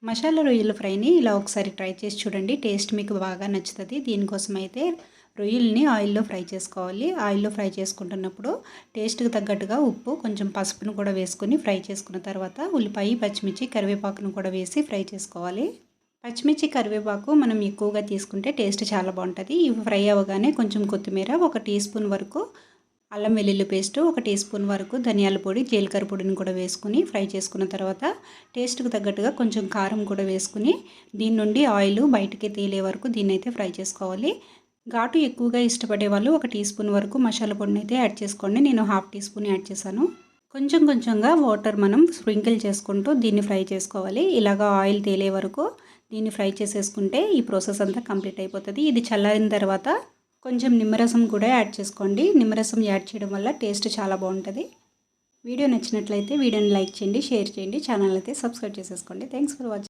మసాలా రొయ్యల ఫ్రైని ఇలా ఒకసారి ట్రై చేసి చూడండి. టేస్ట్ మీకు బాగా నచ్చుతుంది. దీనికోసం అయితే రొయ్యల్ని ఆయిల్లో ఫ్రై చేసుకోవాలి. ఆయిల్లో ఫ్రై చేసుకుంటున్నప్పుడు టేస్ట్కి తగ్గట్టుగా ఉప్పు, కొంచెం పసుపును కూడా వేసుకొని ఫ్రై చేసుకున్న తర్వాత ఉల్లిపాయ, పచ్చిమిర్చి, కరివేపాకును కూడా వేసి ఫ్రై చేసుకోవాలి. పచ్చిమిర్చి, కరివేపాకు మనం ఎక్కువగా తీసుకుంటే టేస్ట్ చాలా బాగుంటుంది. ఇవి ఫ్రై అవ్వగానే కొంచెం కొత్తిమీర, 1 టీ స్పూన్ వరకు అల్లం వెల్లుల్లి పేస్టు, 1 టీ స్పూన్ వరకు ధనియాల పొడి, జీలకర్ర పొడిని కూడా వేసుకుని ఫ్రై చేసుకున్న తర్వాత టేస్ట్కి తగ్గట్టుగా కొంచెం కారం కూడా వేసుకుని దీని నుండి ఆయిల్ బయటికి తేలే వరకు దీన్నైతే ఫ్రై చేసుకోవాలి. ఘాటు ఎక్కువగా ఇష్టపడే వాళ్ళు 1 టీ స్పూన్ వరకు మసాలా పొడిని అయితే యాడ్ చేసుకోండి. నేను 1/2 టీ స్పూన్ యాడ్ చేశాను. కొంచెం కొంచెంగా వాటర్ మనం స్ప్రింకిల్ చేసుకుంటూ దీన్ని ఫ్రై చేసుకోవాలి. ఇలాగా ఆయిల్ తేలే వరకు దీన్ని ఫ్రై చేసేసుకుంటే ఈ ప్రాసెస్ అంతా కంప్లీట్ అయిపోతుంది. ఇది చల్లారిన తర్వాత కొంచెం నిమ్మరసం కూడా యాడ్ చేసుకోండి. నిమ్మరసం యాడ్ చేయడం వల్ల టేస్ట్ చాలా బాగుంటుంది. వీడియో నచ్చినట్లయితే వీడియోని లైక్ చేయండి, షేర్ చేయండి, ఛానల్ అయితే సబ్స్క్రైబ్ చేసేసుకోండి. Thanks for watching.